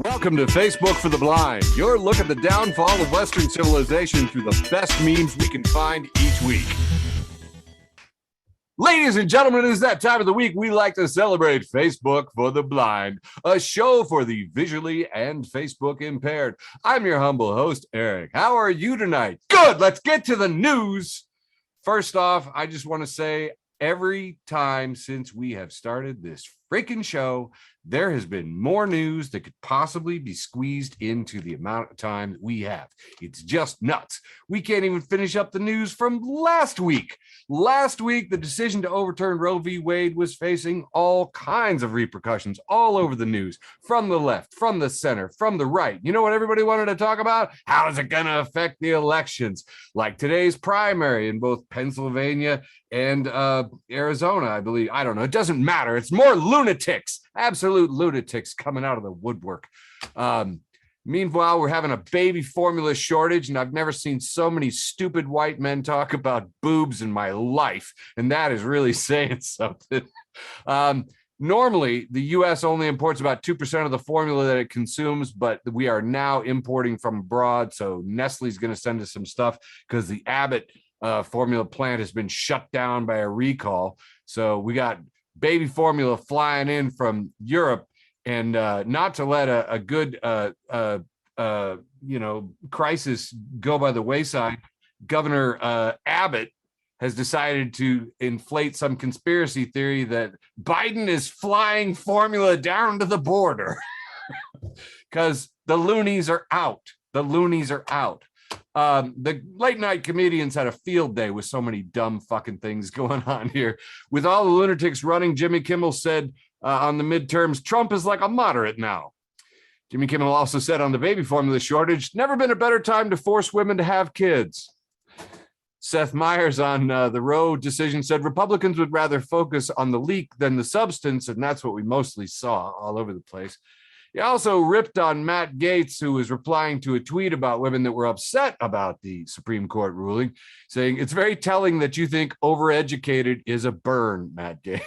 Welcome to Facebook for the Blind, your look at the downfall of Western civilization through the best memes we can find each week. Ladies and gentlemen, it is that time of the week we like to celebrate Facebook for the Blind, a show for the visually and Facebook impaired. I'm your humble host, Eric. How are you tonight? Good, let's get to the news. First off, I just want to say every time since we have started this freaking show, there has been more news that could possibly be squeezed into the amount of time we have. It's just nuts. We can't even finish up the news from last week. Last week, the decision to overturn Roe v. Wade was facing all kinds of repercussions all over the news, from the left, from the center, from the right. You know what everybody wanted to talk about? How is it going to affect the elections? Like today's primary in both Pennsylvania and Arizona, I believe. I don't know. It doesn't matter. It's more lunatics, absolute lunatics coming out of the woodwork. Meanwhile, we're having a baby formula shortage, and I've never seen so many stupid white men talk about boobs in my life, and that is really saying something. Normally, the U.S. only imports about 2% of the formula that it consumes, but we are now importing from abroad, so Nestle's going to send us some stuff because the Abbott formula plant has been shut down by a recall. So we got baby formula flying in from Europe. And not to let a good, crisis go by the wayside, Governor Abbott has decided to inflate some conspiracy theory that Biden is flying formula down to the border because the loonies are out. The loonies are out. The late night comedians had a field day with so many dumb fucking things going on here. With all the lunatics running, Jimmy Kimmel said on the midterms, Trump is like a moderate now. Jimmy Kimmel also said on the baby formula shortage, never been a better time to force women to have kids. Seth Meyers on the Roe decision said Republicans would rather focus on the leak than the substance, and that's what we mostly saw all over the place. He also ripped on Matt Gaetz, who was replying to a tweet about women that were upset about the Supreme Court ruling, saying, it's very telling that you think overeducated is a burn, Matt Gaetz,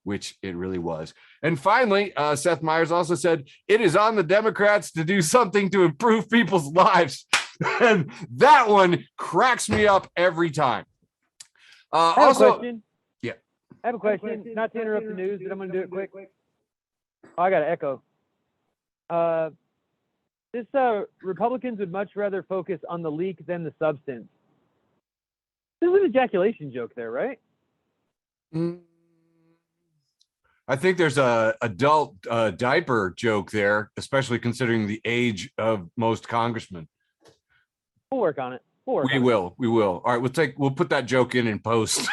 which it really was. And finally, Seth Meyers also said, it is on the Democrats to do something to improve people's lives. And that one cracks me up every time. I have a question. Yeah. I have a question. Not to interrupt the news, but I'm going to do it quick. Oh, I got an echo. Republicans would much rather focus on the leak than the substance. There's an ejaculation joke there, right? I think there's a adult diaper joke there, especially considering the age of most congressmen. We'll work on it. We will. All right, we'll put that joke in post.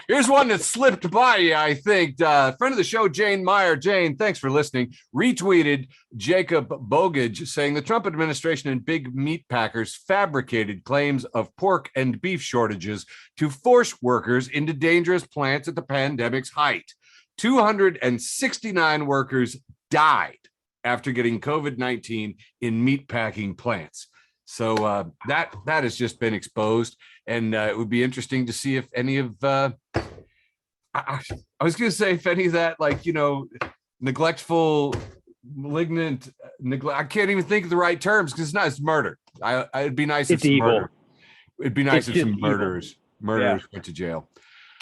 Here's one that slipped by you, I think. Friend of the show, Jane Meyer. Jane, thanks for listening. Retweeted Jacob Bogage saying the Trump administration and big meat packers fabricated claims of pork and beef shortages to force workers into dangerous plants at the pandemic's height. 269 workers died after getting COVID-19 in meatpacking plants. So that has just been exposed, and it would be interesting to see if any of I was going to say if any of that, neglectful, malignant neglect. I can't even think of the right terms because it's murder. It'd be nice if some murder. It'd be nice if some murderers went to jail.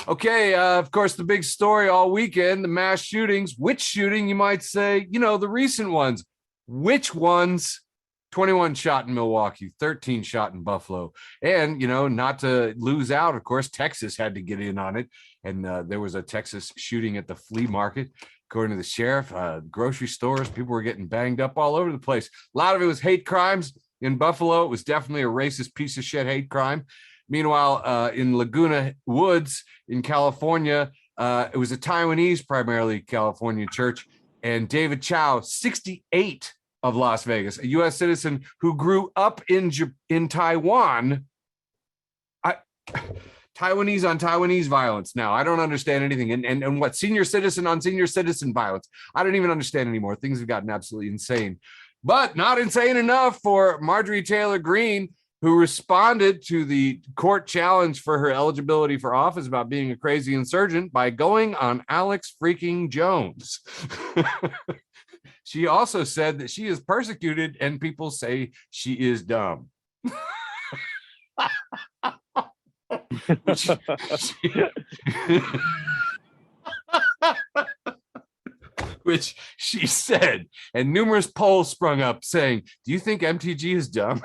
Okay, of course, the big story all weekend, the mass shootings. Which shooting, you might say? The recent ones. Which ones? 21 shot in Milwaukee, 13 shot in Buffalo. And, not to lose out, of course, Texas had to get in on it. And there was a Texas shooting at the flea market. According to the sheriff, grocery stores, people were getting banged up all over the place. A lot of it was hate crimes. In Buffalo, it was definitely a racist piece of shit hate crime. Meanwhile, in Laguna Woods in California, it was a Taiwanese, primarily California church. And David Chow, 68, of Las Vegas, a U.S. citizen who grew up in Taiwan. Taiwanese on Taiwanese violence. Now, I don't understand anything. And what, senior citizen on senior citizen violence? I don't even understand anymore. Things have gotten absolutely insane. But not insane enough for Marjorie Taylor Greene, who responded to the court challenge for her eligibility for office about being a crazy insurgent by going on Alex freaking Jones. She also said that she is persecuted and people say she is dumb. Which she said, and numerous polls sprung up saying, do you think MTG is dumb?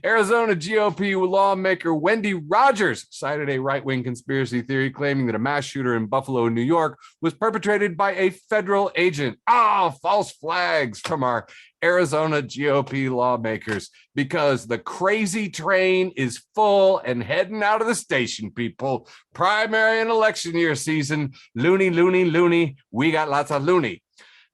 Arizona GOP lawmaker Wendy Rogers cited a right-wing conspiracy theory claiming that a mass shooter in Buffalo, New York was perpetrated by a federal agent. False flags from our Arizona GOP lawmakers, because the crazy train is full and heading out of the station, people. Primary and election year season. Loony, loony, loony. We got lots of loony.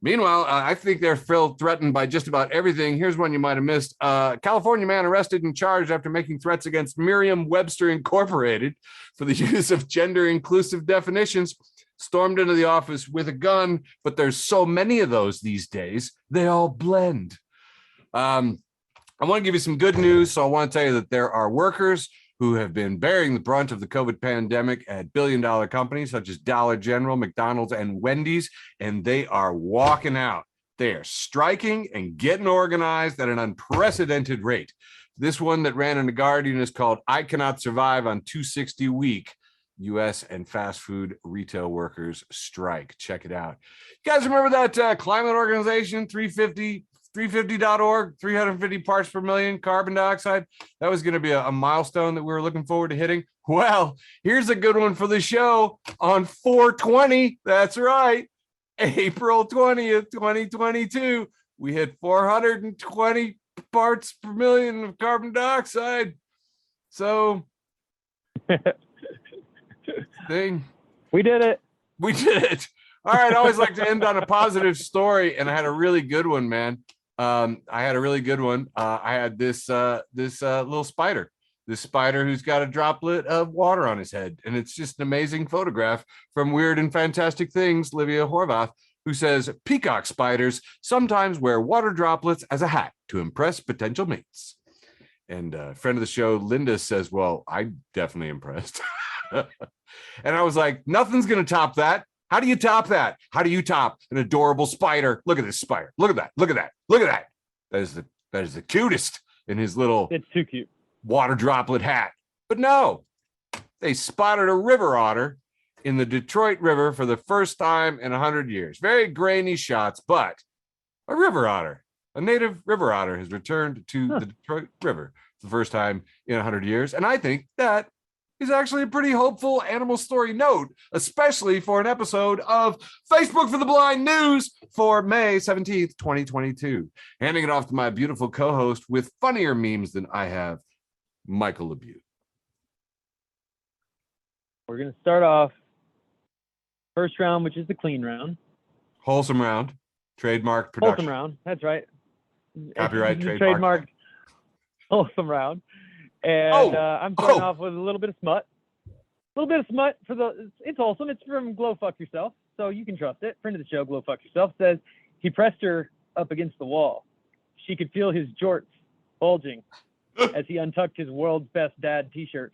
Meanwhile, I think they're threatened by just about everything. Here's one you might have missed. California man arrested and charged after making threats against Merriam-Webster Incorporated for the use of gender-inclusive definitions. Stormed into the office with a gun, but there's so many of those these days, they all blend. I want to give you some good news. So I want to tell you that there are workers who have been bearing the brunt of the COVID pandemic at billion-dollar companies such as Dollar General, McDonald's, and Wendy's, and they are walking out. They are striking and getting organized at an unprecedented rate. This one that ran in The Guardian is called "I Cannot Survive on $2.60 a Week. U.S. and fast food retail workers strike." Check it out. You guys remember that climate organization, 350.org, 350 parts per million carbon dioxide? That was going to be a milestone that we were looking forward to hitting. Well, here's a good one for the show on 4/20. That's right. April 20th, 2022. We hit 420 parts per million of carbon dioxide. So, we did it. We did it. All right. I always like to end on a positive story, and I had a really good one, man. I had a really good one. I had this little spider, this spider who's got a droplet of water on his head, and it's just an amazing photograph from Weird and Fantastic Things, Livia Horvath, who says peacock spiders sometimes wear water droplets as a hat to impress potential mates. And a friend of the show, Linda, says, well, I'm definitely impressed. And I was like, nothing's going to top that. How do you top that? How do you top an adorable spider? Look at this spider. Look at that. Look at that. Look at that. That is the cutest in his little It's too cute water droplet hat. But no, they spotted a river otter in the Detroit River for the first time in 100 years. Very grainy shots, but a river otter, a native river otter, has returned to the Detroit River for the first time in 100 years. And I think that is actually a pretty hopeful animal story note, especially for an episode of Facebook for the Blind News for May 17th, 2022. Handing it off to my beautiful co-host with funnier memes than I have, Michael LeBute. We're going to start off first round, which is the clean round. Wholesome round. Trademark production. Wholesome round. That's right. Copyright, trademark. Wholesome round. And I'm starting off with a little bit of smut. A little bit of smut it's wholesome. It's from Glow Fuck Yourself, so you can trust it. Friend of the show, Glow Fuck Yourself, says he pressed her up against the wall. She could feel his jorts bulging as he untucked his world's best dad t-shirt,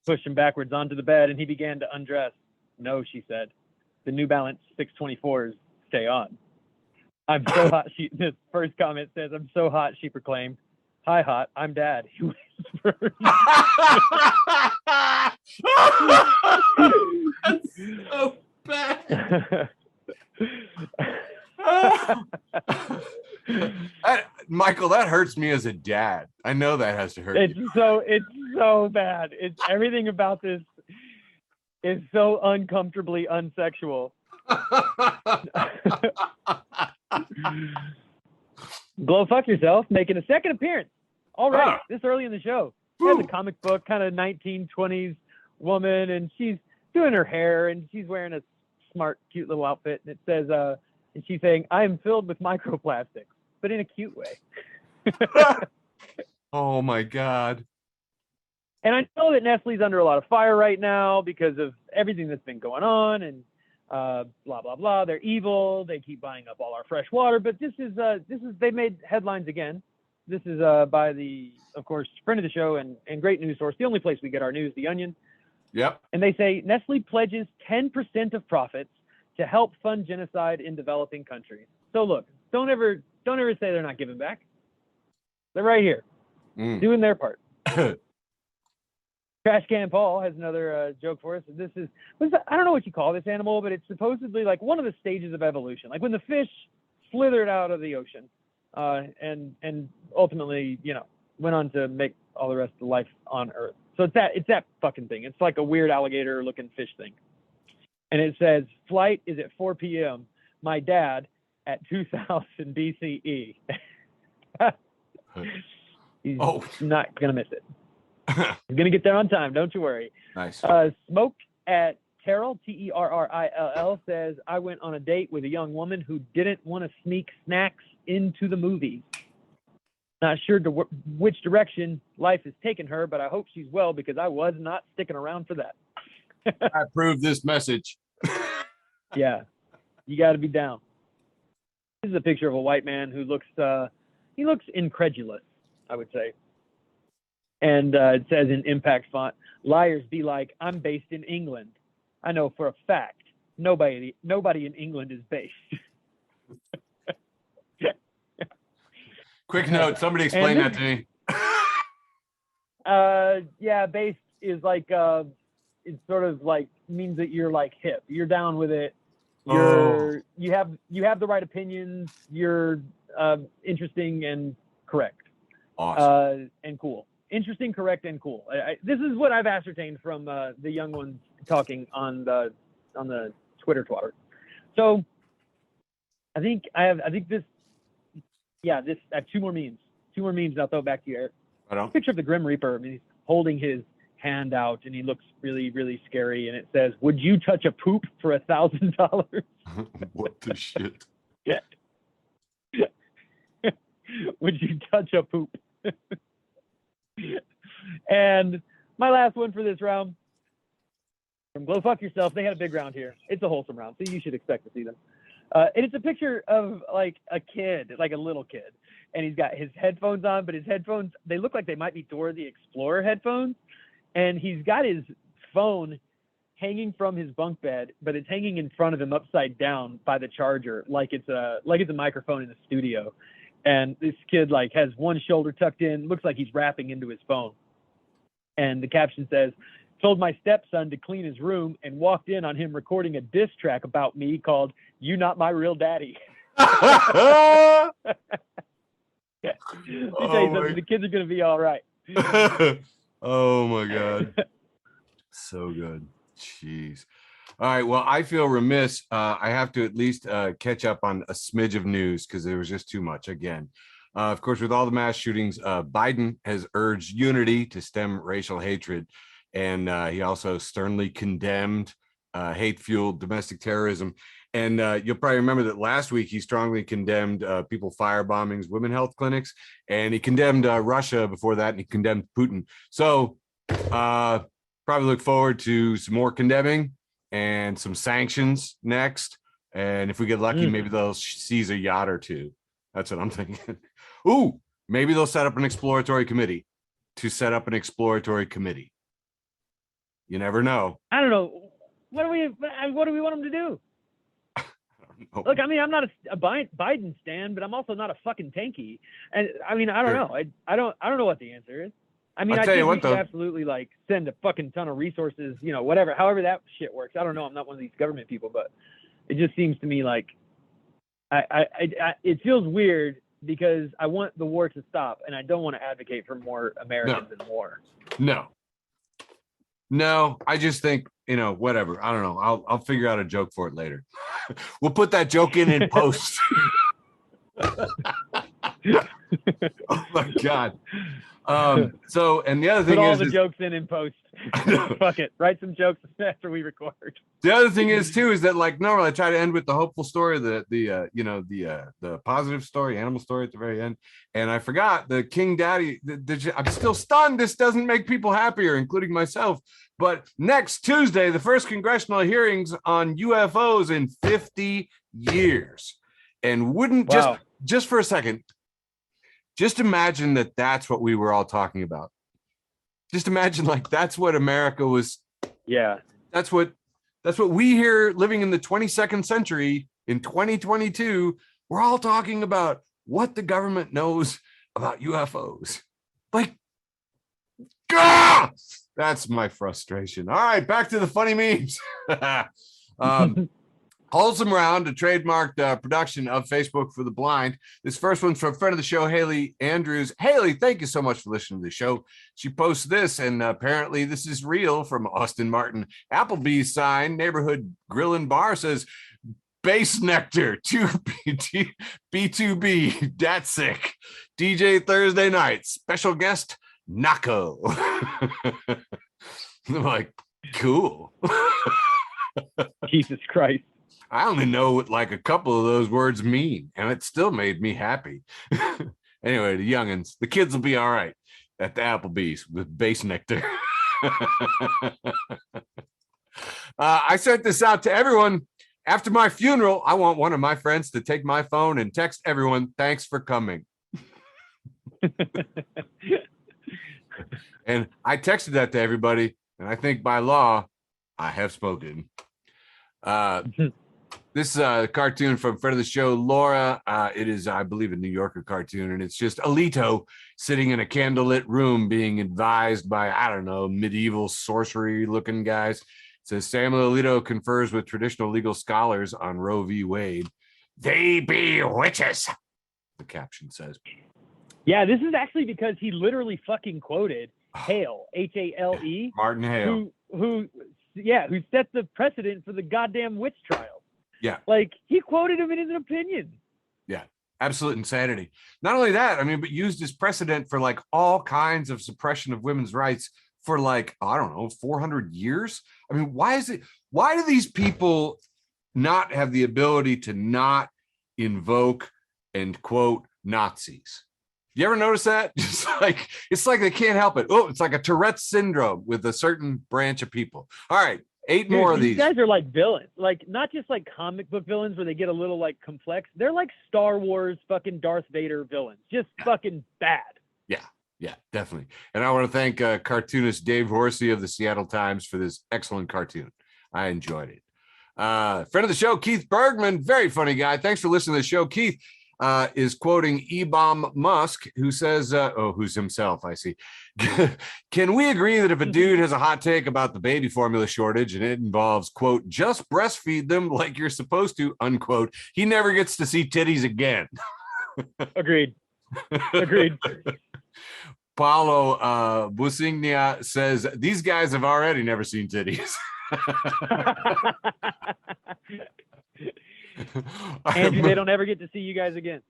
pushed him backwards onto the bed, and he began to undress. No, she said, the New Balance 624s stay on. I'm so hot. This first comment says, I'm so hot, she proclaimed. Hi, hot. I'm dad. He whispered. That's so bad. Michael, that hurts me as a dad. I know that has to hurt you. It's so bad. It's everything about this is so uncomfortably unsexual. Glow Fuck Yourself making a second appearance already this early in the show. She has a comic book, kind of 1920s woman, and she's doing her hair, and she's wearing a smart, cute little outfit, and it says, and she's saying, I am filled with microplastics, but in a cute way. Oh my God. And I know that Nestle's under a lot of fire right now because of everything that's been going on, and blah, blah, blah. They're evil. They keep buying up all our fresh water, but this is they made headlines again. This is by the, of course, friend of the show and great news source, the only place we get our news, The Onion. Yep. And they say Nestle pledges 10% of profits to help fund genocide in developing countries. So look, don't ever say they're not giving back. They're right here, doing their part. Trash Can Paul has another joke for us. This is, I don't know what you call this animal, but it's supposedly like one of the stages of evolution. Like when the fish slithered out of the ocean and ultimately, went on to make all the rest of the life on Earth. So it's that fucking thing. It's like a weird alligator looking fish thing. And it says, flight is at 4 p.m. My dad at 2000 BCE. He's not going to miss it. He's going to get there on time. Don't you worry. Nice. Smoke at Terrell, Terrill, says, I went on a date with a young woman who didn't want to sneak snacks into the movies. Not sure which direction life has taken her, but I hope she's well because I was not sticking around for that. I approve this message. Yeah, you got to be down. This is a picture of a white man who looks incredulous, I would say. And it says in impact font, liars be like, I'm based in England. I know for a fact nobody in England is based. Quick note, somebody explain that to me. Yeah, based is like it's sort of like means that you're like hip. You're down with it. You have the right opinions. You're interesting and correct. Awesome. And cool. Interesting, correct, and cool. This is what I've ascertained from the young ones talking on the Twitter twatter. So I think this. Yeah, I have two more memes. And I'll throw it back to you, Eric. Right. Picture of the Grim Reaper. I mean, he's holding his hand out, and he looks really, really scary. And it says, "Would you touch a poop for $1,000?" What the shit? Yeah. Would you touch a poop? And my last one for this round from Glow Fuck Yourself. They had a big round here. It's a wholesome round, so you should expect to see them. And it's a picture of like a kid, like a little kid, and he's got his headphones on, but his headphones, they look like they might be Dora the Explorer headphones. And he's got his phone hanging from his bunk bed, but it's hanging in front of him upside down by the charger, like it's a microphone in the studio. And this kid like has one shoulder tucked in, looks like he's rapping into his phone. And the caption says, told my stepson to clean his room and walked in on him recording a diss track about me called You Not My Real Daddy. Let me tell you something, the kids are going to be all right. Oh my God. So good. Jeez. All right. Well, I feel remiss. I have to at least catch up on a smidge of news because there was just too much again. Of course, with all the mass shootings, Biden has urged unity to stem racial hatred. And he also sternly condemned hate-fueled domestic terrorism. And you'll probably remember that last week he strongly condemned people firebombing women health clinics, and he condemned Russia before that, and he condemned Putin. So probably look forward to some more condemning and some sanctions next. And if we get lucky, maybe they'll seize a yacht or two. That's what I'm thinking. Ooh, maybe they'll set up an exploratory committee to set up an exploratory committee. You never know. I don't know. What do we want them to do? Look, I mean, I'm not a Biden stan, but I'm also not a fucking tanky. And I mean, I don't know. I don't know what the answer is. I mean, I think we should absolutely like send a fucking ton of resources, whatever, however that shit works. I don't know. I'm not one of these government people, but it just seems to me like it feels weird because I want the war to stop and I don't want to advocate for more Americans in war. No, I just think, whatever. I don't know. I'll figure out a joke for it later. We'll put that joke in post. Oh my God. So, and the other thing put all the jokes in post. Fuck it. Write some jokes after we record. The other thing is that like normally I try to end with the hopeful story, the positive story, animal story at the very end. And I forgot the King Daddy. I'm still stunned. This doesn't make people happier, including myself. But next Tuesday, the first congressional hearings on UFOs in 50 years. And wouldn't just for a second, just imagine that that's what we were all talking about. Just imagine like that's what America was. Yeah. That's what That's what we here living in the 22nd century in 2022. We're all talking about what the government knows about UFOs. Like, gah! That's my frustration. All right, back to the funny memes. Wholesome Round, a trademarked production of Facebook for the Blind. This first one's from a friend of the show, Haley Andrews. Haley, thank you so much for listening to the show. She posts this, and apparently this is real, from Austin Martin. Applebee's sign, neighborhood grill and bar, says, Bass Nectar, 2B2B, that's sick. DJ Thursday night, special guest, Nako. I'm like, cool. Jesus Christ. I only know what like a couple of those words mean, and it still made me happy. Anyway, the youngins, the kids will be all right at the Applebee's with Bass Nectar. I sent this out to everyone. After my funeral, I want one of my friends to take my phone and text everyone, thanks for coming. And I texted that to everybody, and I think by law, I have spoken. This cartoon from friend of the show, Laura. It is, I believe, a New Yorker cartoon, and it's just Alito sitting in a candlelit room being advised by, I don't know, medieval sorcery-looking guys. It says, Samuel Alito confers with traditional legal scholars on Roe v. Wade. They be witches, the caption says. Yeah, this is actually because he literally fucking quoted Hale, Hale, Martin Hale, who set the precedent for the goddamn witch trial. Yeah. Like, he quoted him in his opinion. Yeah. Absolute insanity. Not only that, I mean, but used as precedent for like all kinds of suppression of women's rights for like, I don't know, 400 years. I mean, why do these people not have the ability to not invoke and quote Nazis? You ever notice that? It's like they can't help it. Oh, it's like a Tourette's syndrome with a certain branch of people. All right. Dude, more of these. These guys are like villains, like not just like comic book villains where they get a little like complex. They're like Star Wars fucking Darth Vader villains, just fucking bad. Yeah, definitely. And I want to thank cartoonist Dave Horsey of the Seattle Times for this excellent cartoon. I enjoyed it. Friend of the show, Keith Bergman, very funny guy. Thanks for listening to the show. Keith is quoting Elon Musk, who says, who's himself, I see. Can we agree that if a dude has a hot take about the baby formula shortage and it involves, quote, just breastfeed them like you're supposed to, unquote, he never gets to see titties again? Agreed. Paulo Busignia says, these guys have already never seen titties. Andrew, they don't ever get to see you guys again.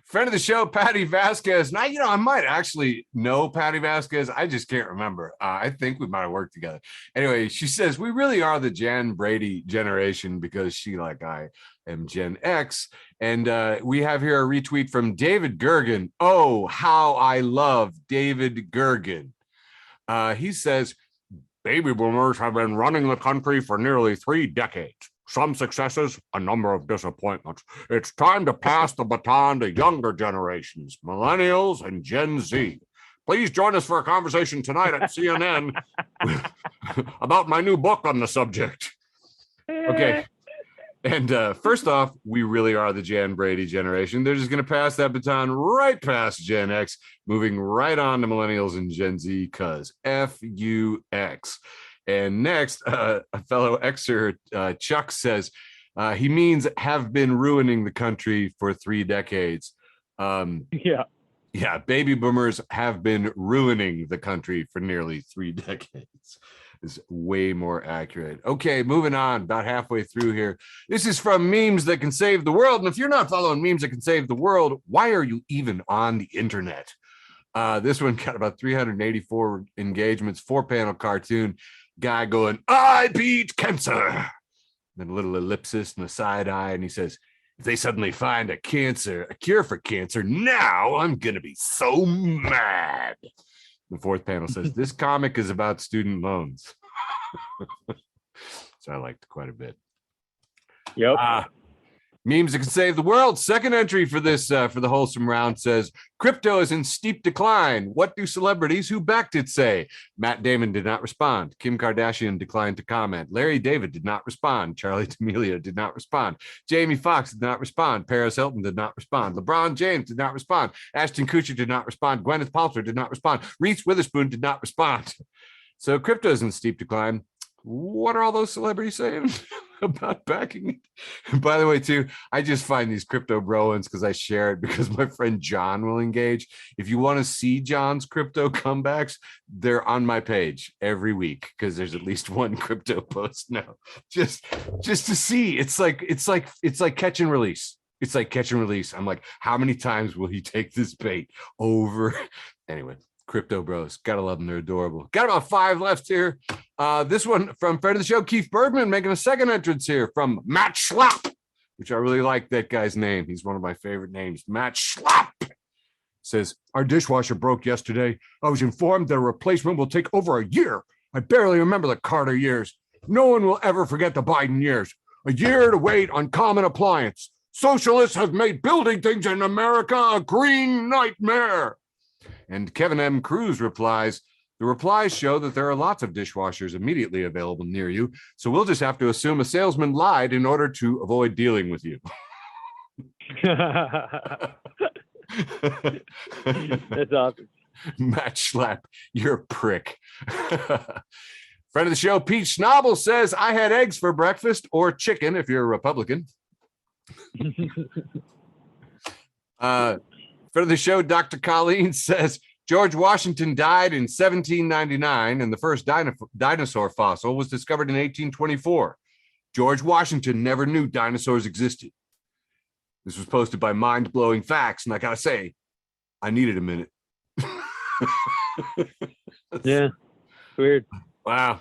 Friend of the show, Patty Vasquez. Now, I might actually know Patty Vasquez. I just can't remember. I think we might have worked together. Anyway, she says, we really are the Jan Brady generation because she, like I, am Gen X. And we have here a retweet from David Gergen. Oh, how I love David Gergen. He says, baby boomers have been running the country for nearly 3 decades. Some successes, a number of disappointments. It's time to pass the baton to younger generations, millennials and Gen Z. Please join us for a conversation tonight at CNN about my new book on the subject. Okay. And first off, we really are the Jan Brady generation. They're just going to pass that baton right past Gen X, moving right on to millennials and Gen Z, because FUX. And next, a fellow Xer, Chuck, says he means have been ruining the country for 3 decades. Yeah, baby boomers have been ruining the country for nearly 3 decades. Is way more accurate. Okay, moving on, about halfway through here. This is from Memes That Can Save the World. And if you're not following Memes That Can Save the World, why are you even on the internet? This one got about 384 engagements, 4-panel cartoon. Guy going, I beat cancer. Then a little ellipsis and a side eye. And he says, if they suddenly find a cure for cancer, now I'm going to be so mad. The 4th panel says, this comic is about student loans. So I liked it quite a bit. Yep. Memes that can save the world. Second entry for this for the wholesome round says crypto is in steep decline. What do celebrities who backed it say? Matt Damon did not respond. Kim Kardashian declined to comment. Larry David did not respond. Charlie D'Amelio did not respond. Jamie Foxx did not respond. Paris Hilton did not respond. LeBron James did not respond. Ashton Kutcher did not respond. Gwyneth Paltrow did not respond. Reese Witherspoon did not respond. So crypto is in steep decline. What are all those celebrities saying about backing it? And by the way, too, I just find these crypto broins because I share it because my friend John will engage. If you want to see John's crypto comebacks, they're on my page every week because there's at least one crypto post now. Just to see. It's like catch and release. It's like catch and release. I'm like, how many times will he take this bait over? Anyway. Crypto bros, gotta love them. They're adorable. Got about 5 left here. This one from friend of the show, Keith Bergman, making a second entrance here from Matt Schlapp, which I really like that guy's name. He's one of my favorite names. Matt Schlapp says, our dishwasher broke yesterday. I was informed that a replacement will take over a year. I barely remember the Carter years. No one will ever forget the Biden years. A year to wait on common appliance. Socialists have made building things in America a green nightmare. And Kevin M. Cruz replies, the replies show that there are lots of dishwashers immediately available near you, so we'll just have to assume a salesman lied in order to avoid dealing with you. That's awesome. Matt Schlapp, you're a prick. Friend of the show, Pete Schnabel says, I had eggs for breakfast, or chicken if you're a Republican. Friend of the show, Dr. Colleen says, George Washington died in 1799, and the first dinosaur fossil was discovered in 1824. George Washington never knew dinosaurs existed. This was posted by Mind Blowing Facts, and I gotta say, I needed a minute. Yeah, weird. Wow.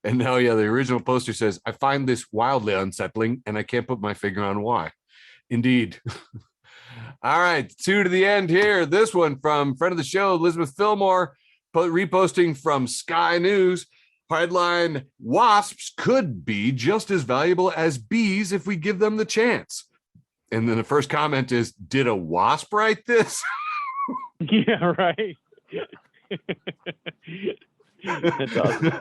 And now, yeah, the original poster says, I find this wildly unsettling, and I can't put my finger on why. Indeed. All right, 2 to the end here. This one from friend of the show, Elizabeth Fillmore, reposting from Sky News. Headline, wasps could be just as valuable as bees if we give them the chance. And then the first comment is, did a wasp write this? Yeah, right. That's awesome.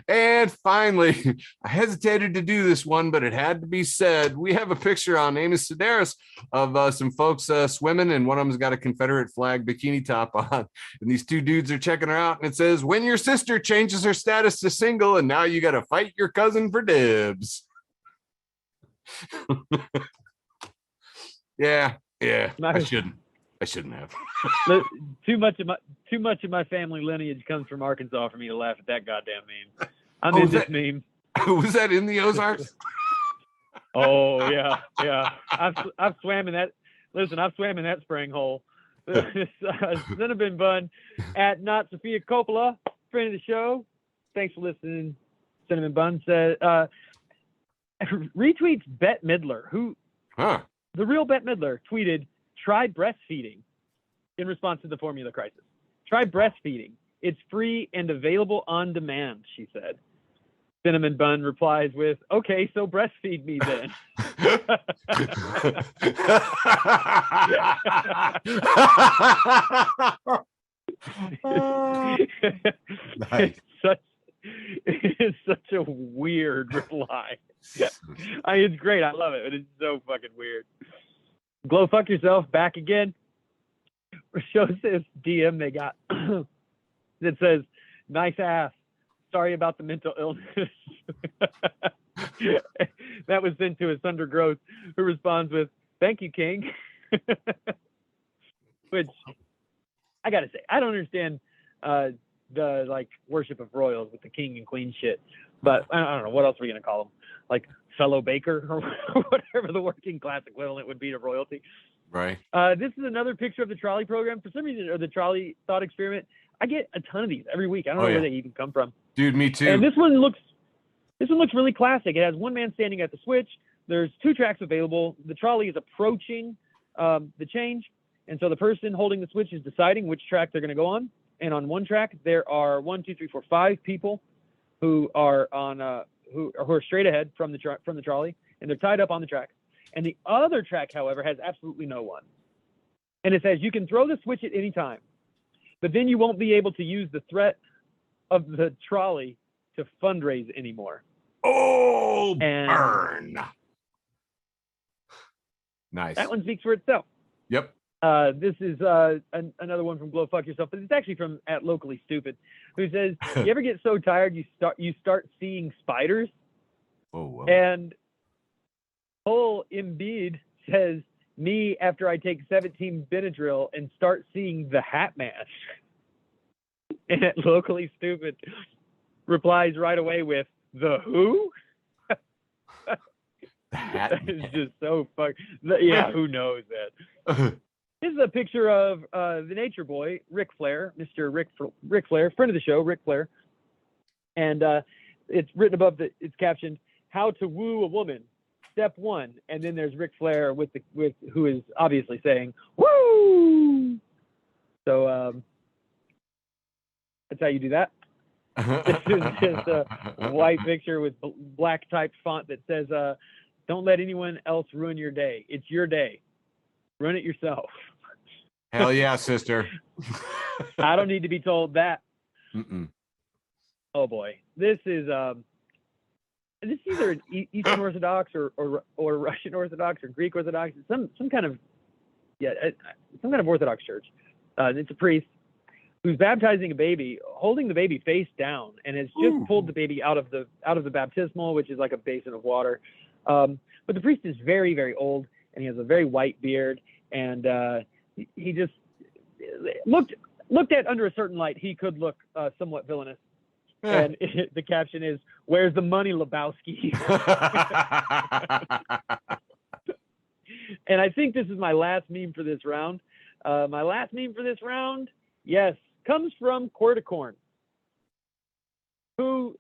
And finally, I hesitated to do this one, but it had to be said. We have a picture on Amos Sedaris of some folks swimming, and one of them's got a Confederate flag bikini top on. And these 2 dudes are checking her out, and it says, when your sister changes her status to single, and now you got to fight your cousin for dibs. Yeah, I shouldn't have. Too much of my family lineage comes from Arkansas for me to laugh at that goddamn meme. I'm in this meme. Was that in the Ozarks? Oh yeah. I've swam in that. Listen, I've swam in that spring hole. Cinnamon Bun at Not Sophia Coppola, friend of the show. Thanks for listening. Cinnamon Bun said retweets Bette Midler, who the real Bette Midler tweeted, try breastfeeding in response to the formula crisis. Try breastfeeding. It's free and available on demand, she said. Cinnamon Bun replies with, okay, so breastfeed me then. Nice. It's such a weird reply. It's great. I love it, but it's so fucking weird. Glow fuck yourself, back again. Shows this DM they got that says, nice ass. Sorry about the mental illness. That was sent to his undergrowth, who responds with, thank you, King. Which, I gotta say, I don't understand the like worship of royals with the king and queen shit. But I don't know, what else are we gonna call them? Like fellow baker or whatever the working class equivalent would be to royalty. Right. This is another picture of the trolley program. For some reason, or the trolley thought experiment. I get a ton of these every week. I don't know where they even come from. Dude, me too. And this one looks really classic. It has one man standing at the switch. There's 2 tracks available. The trolley is approaching the change, and so the person holding the switch is deciding which track they're going to go on. And on one track, there are 5 people who are on who are straight ahead from the trolley, and they're tied up on the track. And the other track, however, has absolutely no one. And it says you can throw the switch at any time, but then you won't be able to use the threat of the trolley to fundraise anymore. Oh, burn. Nice. That one speaks for itself. Yep. This is another one from Glow Fuck Yourself, but it's actually from @locally_stupid, who says, "You ever get so tired you start seeing spiders?" Oh, wow. And Cole Embiid says, "Me after I take 17 Benadryl and start seeing the Hat Man." And @locally_stupid replies right away with, "The who?" That is just so fuck. Yeah, who knows that? This is a picture of the Nature Boy, Ric Flair, Mr. Ric Flair, friend of the show, Ric Flair, and it's written above it's captioned "How to Woo a Woman, Step 1," and then there's Ric Flair with who is obviously saying "Woo." So that's how you do that. This is just a white picture with black typed font that says, "Don't let anyone else ruin your day. It's your day. Run it yourself." Hell yeah, sister. I don't need to be told that. Mm-mm. Oh boy, this is either an Eastern Orthodox or Russian Orthodox or Greek Orthodox. Some kind of Orthodox church. It's a priest who's baptizing a baby, holding the baby face down, and has just pulled the baby out of the baptismal, which is like a basin of water. But the priest is very, very old, and he has a very white beard, and he just looked at under a certain light, he could look somewhat villainous. And the caption is, "Where's the money, Lebowski?" And I think this is my last meme for this round. My last meme for this round, yes, comes from Corticorn, who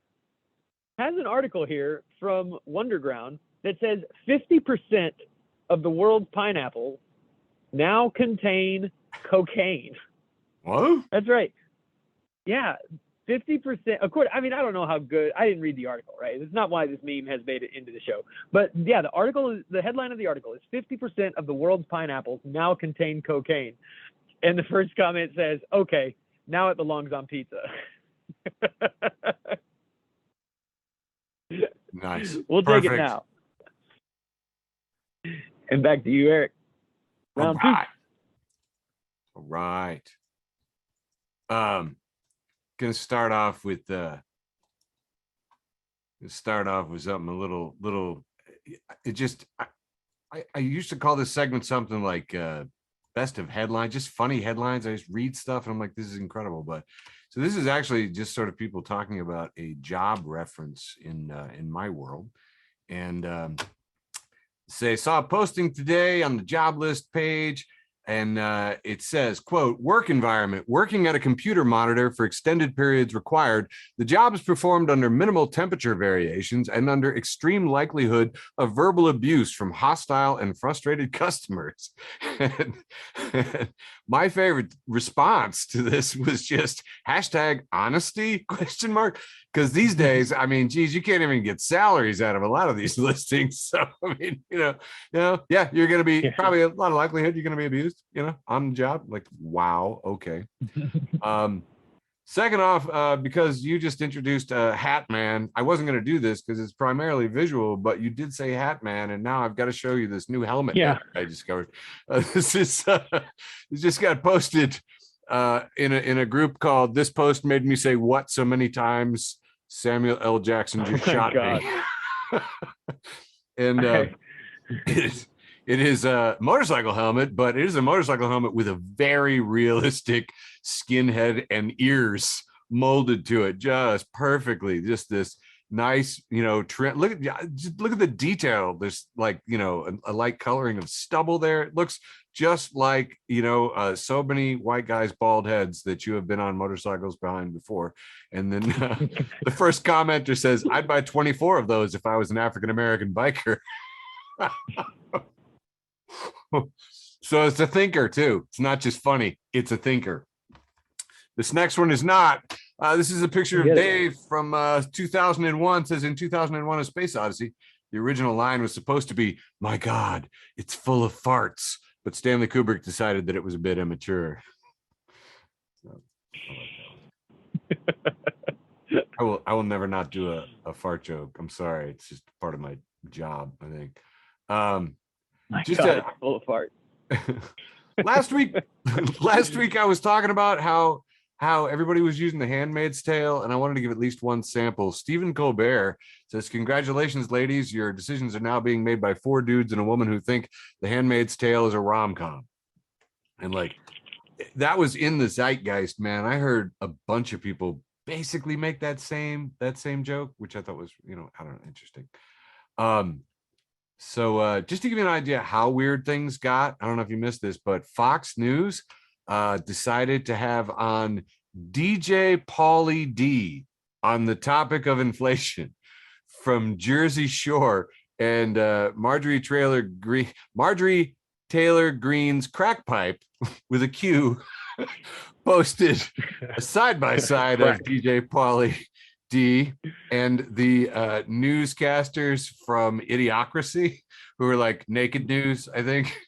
has an article here from Wonderground that says 50% of the world's pineapples now contain cocaine. What? That's right. Yeah, 50%. Of course, I mean, I don't know how good. I didn't read the article, right? It's not why this meme has made it into the show. But yeah, the headline of the article is 50% of the world's pineapples now contain cocaine. And the first comment says, "Okay, now it belongs on pizza." Nice. We'll take it now. And back to you, Eric. Round two. All right. Gonna start off with something a little. It just I used to call this segment something like best of headlines, just funny headlines. I just read stuff and I'm like, this is incredible. But so this is actually just sort of people talking about a job reference in my world, and say saw a posting today on the job list page, and it says, quote, "Work environment, working at a computer monitor for extended periods required. The job is performed under minimal temperature variations and under extreme likelihood of verbal abuse from hostile and frustrated customers." And my favorite response to this was just #honesty ? Because these days, I mean, geez, you can't even get salaries out of a lot of these listings. So, I mean, yeah, you're going to be probably a lot of likelihood you're going to be abused, on the job. Like, wow. Okay. Second off, because you just introduced Hat Man, I wasn't going to do this because it's primarily visual, but you did say Hat Man, and now I've got to show you this new helmet I discovered. This just got posted in a group called "This Post Made Me Say What So Many Times." Samuel L. Jackson just shot me. And it is a motorcycle helmet, but it is a motorcycle helmet with a very realistic skin head and ears molded to it just perfectly. Just this nice, trim. Look at the detail. There's like, a light coloring of stubble there. It looks just like, so many white guys' bald heads that you have been on motorcycles behind before. And then the first commenter says, "I'd buy 24 of those if I was an African-American biker." So it's a thinker too. It's not just funny. It's a thinker. This next one is not. This is a picture of Dave from 2001. It says, "In 2001, A Space Odyssey, The original line was supposed to be, "My God, it's full of farts," but Stanley Kubrick decided that it was a bit immature. So, I will never not do a fart joke. I'm sorry. It's just part of my job, I think. My God, it's full of farts. last week I was talking about how everybody was using The Handmaid's Tale, and I wanted to give at least one sample. Stephen Colbert says, "Congratulations, ladies. Your decisions are now being made by 4 dudes and a woman who think The Handmaid's Tale is a rom-com." And like, that was in the zeitgeist, man. I heard a bunch of people basically make that same joke, which I thought was, I don't know, interesting. So just to give you an idea how weird things got, I don't know if you missed this, but Fox News decided to have on DJ Pauly D on the topic of inflation from Jersey Shore, and Marjorie Taylor Greene's crack pipe with a Q posted a side-by-side of DJ Pauly D and the newscasters from Idiocracy, who were like Naked News, I think.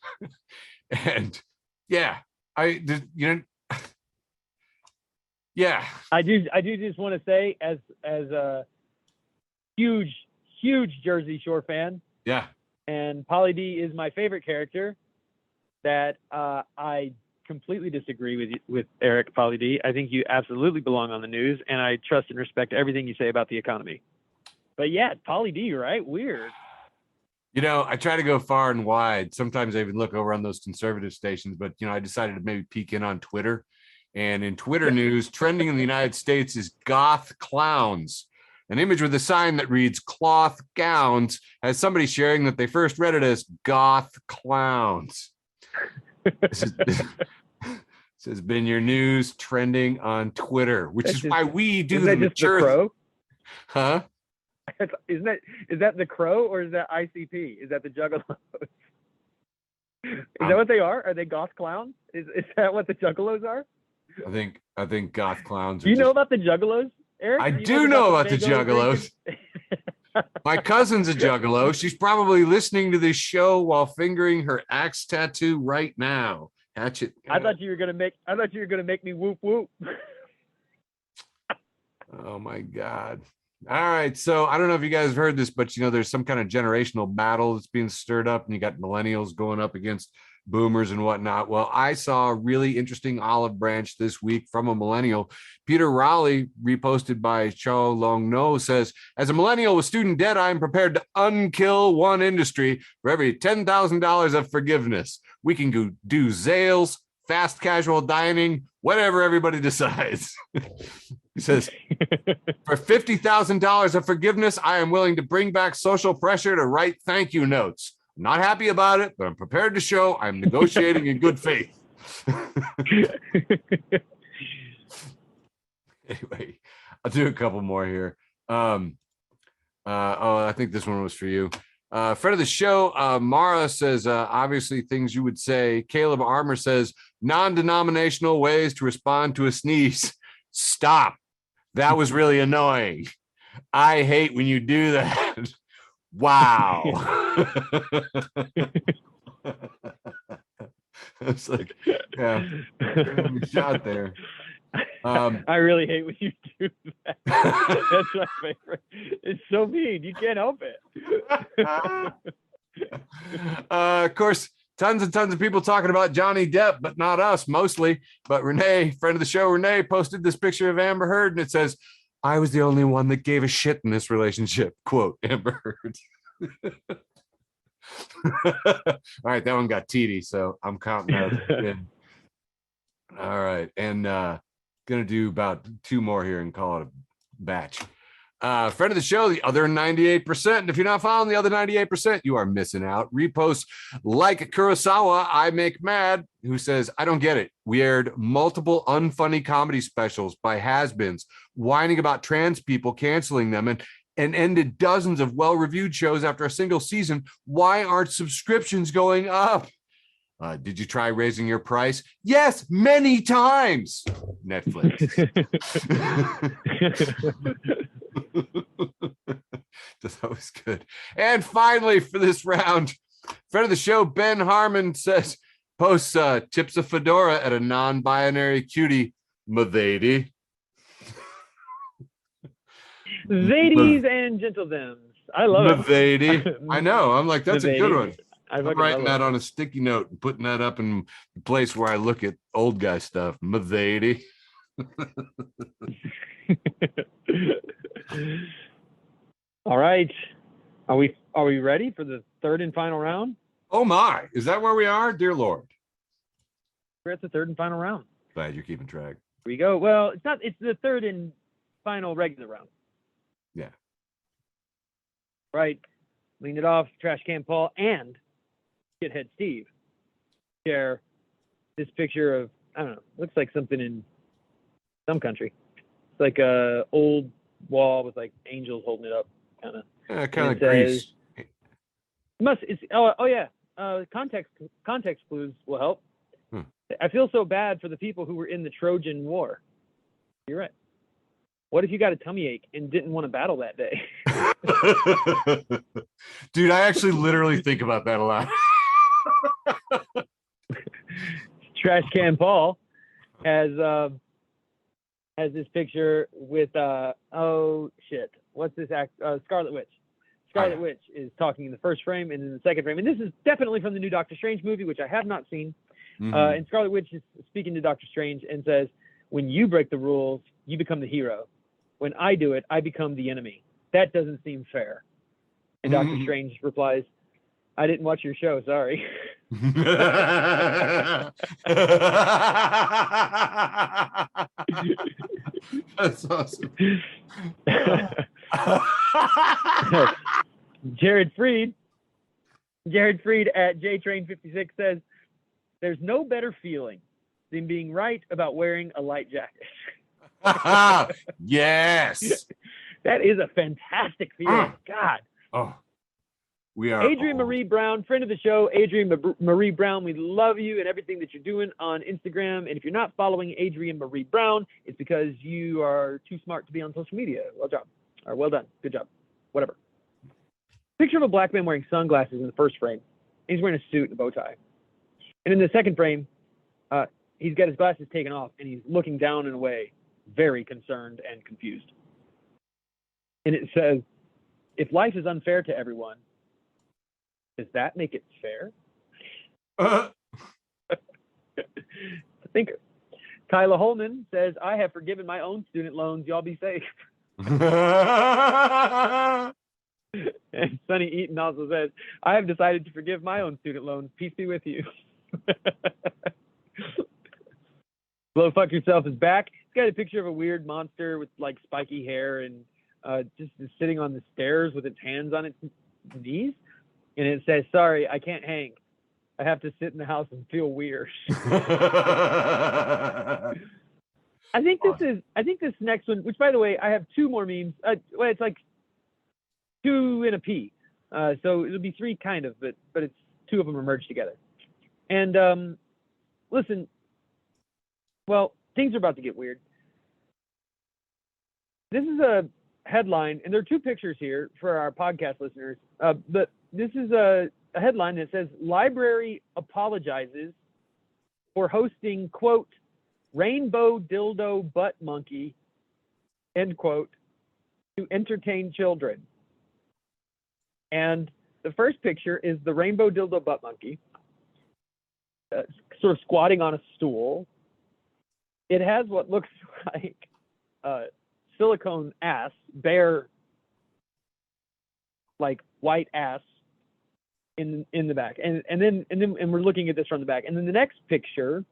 And yeah, I do just want to say, as a huge Jersey Shore fan, yeah, and Pauly D is my favorite character, that I completely disagree with Eric Pauly D. I think you absolutely belong on the news, and I trust and respect everything you say about the economy. But yeah, Pauly D, right? Weird. I try to go far and wide. Sometimes I even look over on those conservative stations, but I decided to maybe peek in on Twitter. And in Twitter news, trending in the United States is goth clowns. An image with a sign that reads "cloth gowns" has somebody sharing that they first read it as "goth clowns." This has been your news trending on Twitter, which is why we do the mature. The Crow? Huh? Is that the Crow, or is that ICP? Is that the Juggalos? Is that what they are? Are they goth clowns? Is that what the Juggalos are? I think goth clowns. Do you know about the Juggalos, Eric? I do know about the Juggalos. My cousin's a Juggalo. She's probably listening to this show while fingering her axe tattoo right now. Hatchet. I thought you were gonna make me whoop whoop. Oh my God. All right. So I don't know if you guys have heard this, but there's some kind of generational battle that's being stirred up, and you got millennials going up against boomers and whatnot. Well, I saw a really interesting olive branch this week from a millennial. Peter Rowley, reposted by Chao Long No, says, "As a millennial with student debt, I am prepared to unkill one industry for every $10,000 of forgiveness. We can do Zales, fast casual dining, whatever everybody decides." He says, "For $50,000 of forgiveness, I am willing to bring back social pressure to write thank you notes. I'm not happy about it, but I'm prepared to show I'm negotiating in good faith." Anyway, I'll do a couple more here. I think this one was for you. Friend of the show, Mara says, obviously things you would say. Caleb Armour says, "Non-denominational ways to respond to a sneeze. Stop. That was really annoying. I hate when you do that." Wow. It's like, yeah, shot there. I really hate when you do that. That's my favorite. It's so mean. You can't help it. Of course, tons and tons of people talking about Johnny Depp, but not us mostly. But Renee, friend of the show, Renee, posted this picture of Amber Heard, and it says, "I was the only one that gave a shit in this relationship." Quote, Amber Heard. All right, that one got teety, so I'm counting that. All right, and gonna do about 2 more here and call it a batch. Friend of the show, the other 98%. If you're not following the other 98%, you are missing out. Repost like Kurosawa, I Make Mad, who says, "I don't get it. We aired multiple unfunny comedy specials by has-beens, whining about trans people, canceling them, and ended dozens of well-reviewed shows after a single season. Why aren't subscriptions going up? Did you try raising your price? Yes, many times." Netflix. That's always good. And finally, for this round, friend of the show, Ben Harmon says, posts tips a fedora at a non-binary cutie, Mavady. Ladies and gentlemen, I love it. I know. I'm like, that's a good one. I'm writing that on a sticky note and putting that up in the place where I look at old guy stuff. Mavady. All right. Are we ready for the third and final round? Oh my. Is that where we are? Dear Lord. We're at the third and final round. Glad you're keeping track. Here we go. Well, it's the third and final regular round. Yeah. Right. Lean it off, Trash Can Paul and Shithead Steve share this picture of, I don't know, looks like something in some country. It's like a old wall with like angels holding it up, kind of. Yeah, kind of Greece. Context clues will help. I feel so bad for the people who were in the Trojan War. You're right. What if you got a tummy ache and didn't want to battle that day? Dude, I actually literally think about that a lot. Trash Can Paul has this picture with what's this act? Scarlet Witch. Scarlet Witch is talking in the first frame and in the second frame, and this is definitely from the new Doctor Strange movie, which I have not seen. And Scarlet Witch is speaking to Doctor Strange and says, "When you break the rules, you become the hero. When I do it, I become the enemy. That doesn't seem fair." And Doctor Strange replies, "I didn't watch your show, sorry." That's awesome. Jared Freed at JTrain56 says, "There's no better feeling than being right about wearing a light jacket." Yes. That is a fantastic feeling. God. Oh, we are. Adrienne Marie Brown, friend of the show, Adrienne Marie Brown, we love you and everything that you're doing on Instagram. And if you're not following Adrienne Marie Brown, it's because you are too smart to be on social media. Well done. Good job. Whatever. Picture of a black man wearing sunglasses in the first frame. He's wearing a suit and a bow tie. And in the second frame, he's got his glasses taken off and he's looking down and away, very concerned and confused. And it says, "If life is unfair to everyone, does that make it fair?" Thinker. Kyla Holman says, "I have forgiven my own student loans. Y'all be safe." And Sonny Eaton also says, "I have decided to forgive my own student loans. Peace be with you." Blow Fuck Yourself is back. It's got a picture of a weird monster with like spiky hair and just is sitting on the stairs with its hands on its knees. And it says, "Sorry, I can't hang. I have to sit in the house and feel weird." I think this next one, which by the way, I have two more memes. Well, it's like two in a P. So it'll be three kind of, but it's two of them are merged together. And listen, well, things are about to get weird. This is a headline, and there are two pictures here for our podcast listeners. But this is a headline that says, "Library apologizes for hosting, quote, rainbow dildo butt monkey, end quote, to entertain children." And the first picture is the rainbow dildo butt monkey, sort of squatting on a stool. It has what looks like silicone ass, bare, like white ass in the back, and then we're looking at this from the back. And then the next picture,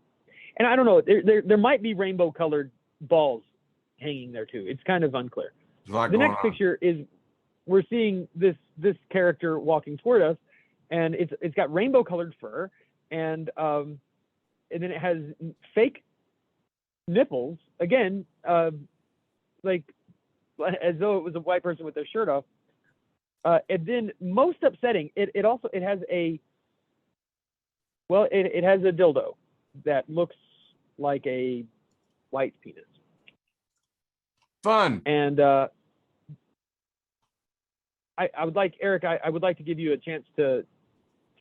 and I don't know, there might be rainbow colored balls hanging there too. It's kind of unclear. The next picture is we're seeing this character walking toward us, and it's got rainbow colored fur, and then it has fake nipples again, like as though it was a white person with their shirt off. And then most upsetting, it has a dildo that looks like a white penis. Fun. And I would like, Eric, I would like to give you a chance to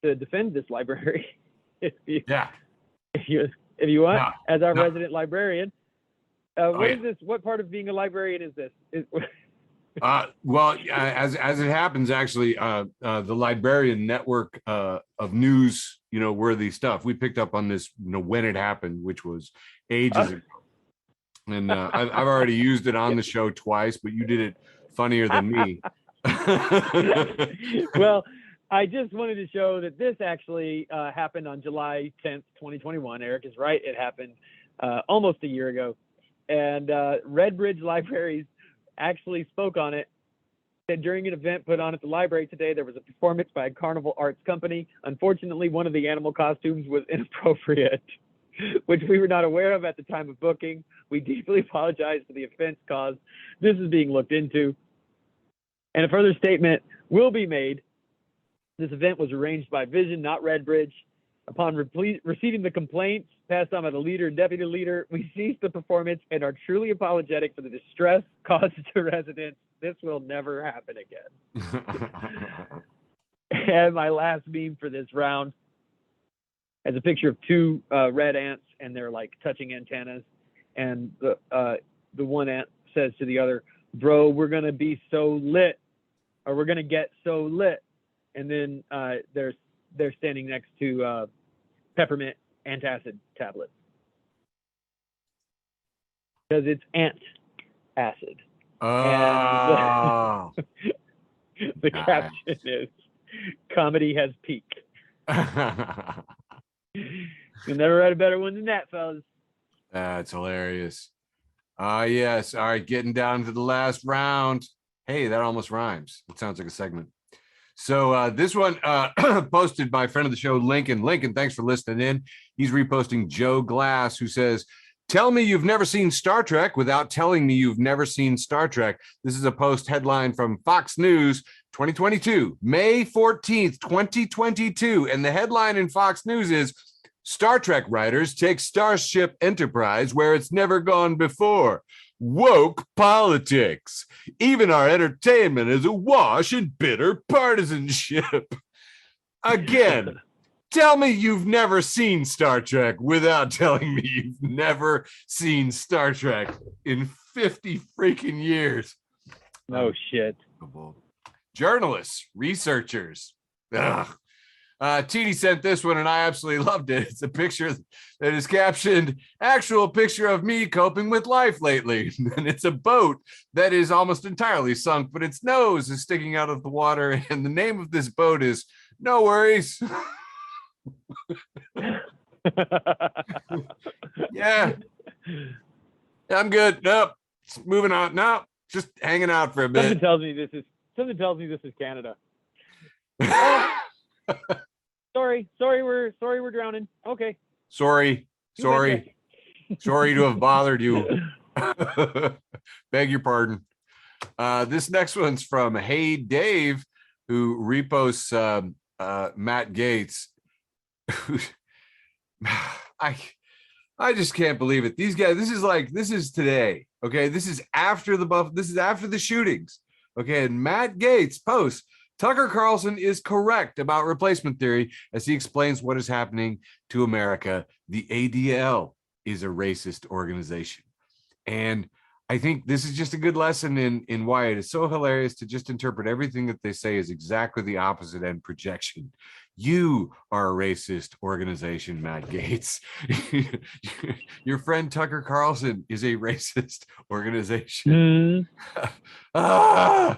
defend this library if you want, as our resident librarian. What is this? What part of being a librarian is this? Well, as it happens, actually, the librarian network of news, worthy stuff. We picked up on this, when it happened, which was ages ago. And I've already used it on the show twice, but you did it funnier than me. Well, I just wanted to show that this actually happened on July 10th, 2021. Eric is right. It happened almost a year ago. And Redbridge Libraries actually spoke on it. Said during an event put on at the library today, there was a performance by a carnival arts company. Unfortunately, one of the animal costumes was inappropriate, which we were not aware of at the time of booking. We deeply apologize for the offense caused. This is being looked into. And a further statement will be made. This event was arranged by Vision, not Redbridge. Upon receiving the complaints passed on by the leader and deputy leader, we ceased the performance and are truly apologetic for the distress caused to residents. This will never happen again. And my last meme for this round has a picture of two red ants, and they're like touching antennas. And the one ant says to the other, "Bro, we're gonna be so lit, or we're gonna get so lit." And then they're standing next to peppermint antacid tablets, because it's ant acid. Oh. And the caption is, "Comedy has peaked." You'll never write a better one than that, fellas. That's hilarious. Yes. All right, getting down to the last round. Hey, that almost rhymes. It sounds like a segment. So this one posted by a friend of the show, Lincoln. Lincoln, thanks for listening in. He's reposting Joe Glass, who says, "Tell me you've never seen Star Trek without telling me you've never seen Star Trek." This is a post headline from Fox News 2022, May 14th, 2022. And the headline in Fox News is, "Star Trek writers take Starship Enterprise where it's never gone before. Woke politics. Even our entertainment is awash in bitter partisanship." Again, tell me you've never seen Star Trek without telling me you've never seen Star Trek in 50 freaking years. No shit. Journalists, researchers. Ugh. TD sent this one and I absolutely loved it. It's a picture that is captioned, "Actual picture of me coping with life lately." And it's a boat that is almost entirely sunk, but its nose is sticking out of the water. And the name of this boat is "No Worries." Yeah. I'm good. Nope. Moving on. No, just hanging out for a bit. Something tells me this is Canada. Sorry, we're drowning. Okay. Sorry to have bothered you. Beg your pardon. This next one's from Hey Dave, who reposts Matt Gaetz. I just can't believe it. These guys, this is today. Okay, this is after the shootings. Okay, and Matt Gaetz posts, "Tucker Carlson is correct about replacement theory as he explains what is happening to America. The ADL is a racist organization." And I think this is just a good lesson in why it is so hilarious to just interpret everything that they say as exactly the opposite and projection. You are a racist organization, Matt Gaetz. Your friend Tucker Carlson is a racist organization. I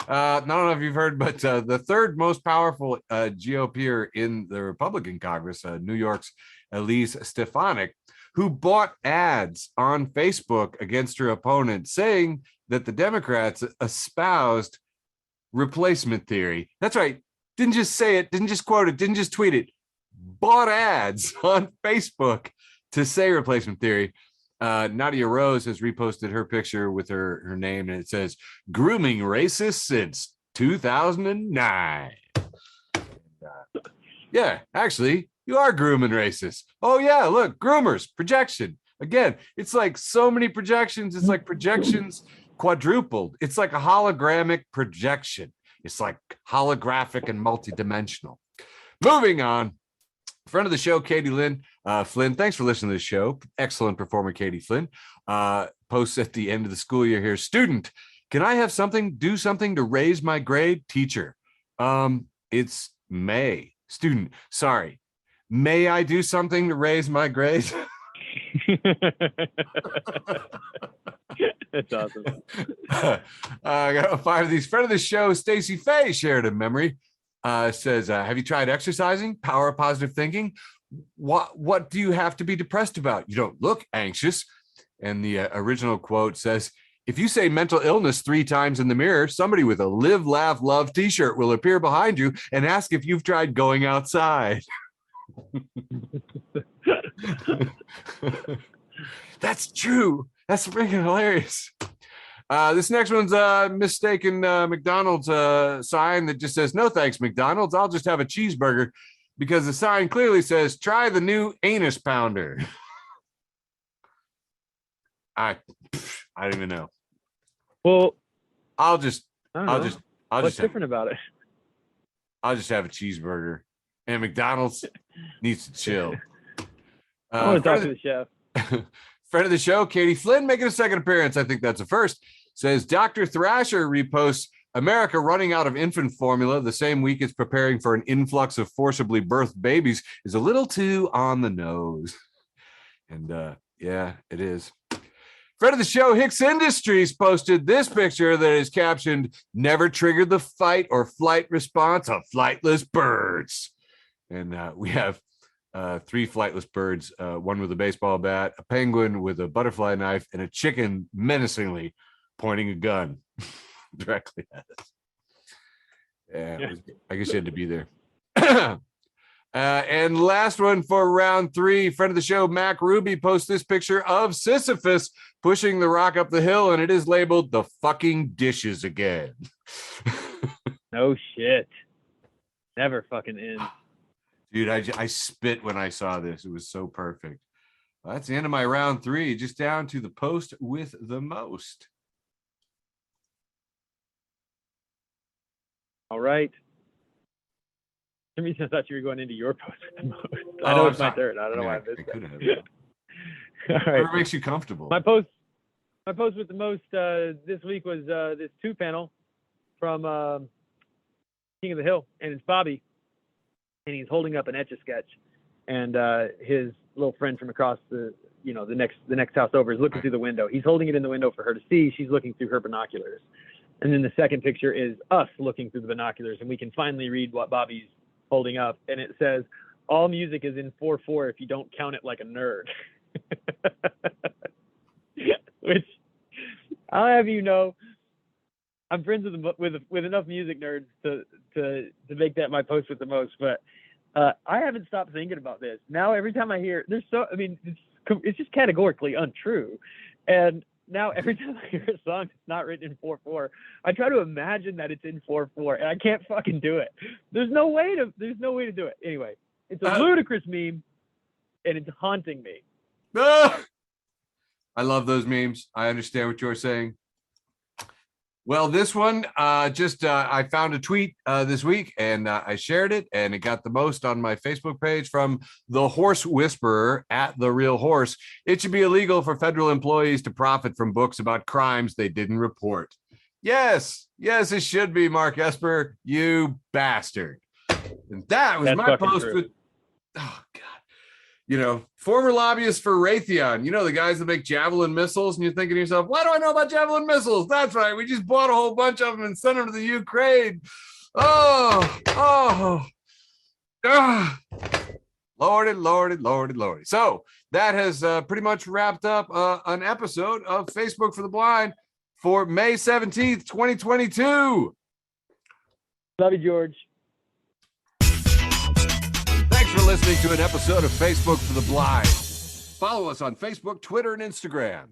don't know if you've heard, but the third most powerful GOPer in the Republican Congress, New York's Elise Stefanik, who bought ads on Facebook against her opponent, saying that the Democrats espoused replacement theory. That's right. Didn't just say it, didn't just quote it, didn't just tweet it, bought ads on Facebook to say replacement theory. Nadia Rose has reposted her picture with her name, and it says, "Grooming racists since 2009. Yeah, actually, you are grooming racists. Oh yeah, look, groomers, projection. Again, it's like so many projections. It's like projections quadrupled. It's like a hologramic projection. It's like holographic and multidimensional. Moving on. Friend of the show, Katie Flynn. Thanks for listening to the show. Excellent performer, Katie Flynn. Posts at the end of the school year here. Student, can I have do something to raise my grade? Teacher, it's May. Student, sorry. May I do something to raise my grade? That's awesome. I got 5 of these. Friend of the show, Stacy Faye, shared a memory. Says, have you tried exercising? Power of positive thinking. What do you have to be depressed about? You don't look anxious. And the original quote says, if you say mental illness 3 times in the mirror, somebody with a live, laugh, love t-shirt will appear behind you and ask if you've tried going outside. That's true. That's freaking hilarious. This next one's a mistaken McDonald's sign that just says, no thanks, McDonald's. I'll just have a cheeseburger, because the sign clearly says, try the new anus pounder. I don't even know. Well, What's different about it? I'll just have a cheeseburger, and McDonald's needs to chill. I want to talk to the chef. Friend of the show, Katie Flynn, making a second appearance. I think that's a first. Says Dr. Thrasher reposts, America running out of infant formula the same week it's preparing for an influx of forcibly birthed babies is a little too on the nose. And yeah, it is. Friend of the show, Hicks Industries, posted this picture that is captioned, never triggered the fight or flight response of flightless birds. And we have 3 flightless birds, one with a baseball bat, a penguin with a butterfly knife, and a chicken menacingly pointing a gun directly at us. Yeah. I guess you had to be there. And last one for round 3, friend of the show, Mac Ruby, posts this picture of Sisyphus pushing the rock up the hill, and it is labeled the fucking dishes again. No shit. Never fucking ends. Dude, I spit when I saw this. It was so perfect. Well, that's the end of my round 3. Just down to the post with the most. All right. For some reason, I thought you were going into your post with the most. I know it's my turn. I don't know why I missed that. All right. Whatever makes you comfortable. My post with the most this week was this 2-panel from King of the Hill, and it's Bobby. And he's holding up an Etch-a-Sketch, and his little friend from across the next house over is looking through the window. He's holding it in the window for her to see. She's looking through her binoculars. And then the second picture is us looking through the binoculars, and we can finally read what Bobby's holding up. And it says, all music is in 4/4 if you don't count it like a nerd. Which I'll have you know, I'm friends with enough music nerds to make that my post with the most, but I haven't stopped thinking about this. Now every time I hear, it's just categorically untrue, and now every time I hear a song that's not written in 4/4, I try to imagine that it's in 4/4, and I can't fucking do it. There's no way to do it. Anyway, it's a ludicrous meme, and it's haunting me. I love those memes. I understand what you're saying. Well, this one, I found a tweet this week, and I shared it, and it got the most on my Facebook page from the Horse Whisperer at The Real Horse. It should be illegal for federal employees to profit from books about crimes they didn't report. Yes, it should be, Mark Esper, you bastard. And that was my post with, oh, God. Former lobbyist for Raytheon, the guys that make javelin missiles, and you're thinking to yourself, why do I know about javelin missiles? That's right. We just bought a whole bunch of them and sent them to the Ukraine. Lordy. So that has pretty much wrapped up an episode of Facebook for the Blind for May 17th, 2022. Love you, George. Thanks for listening to an episode of Facebook for the Blind. Follow us on Facebook, Twitter, and Instagram.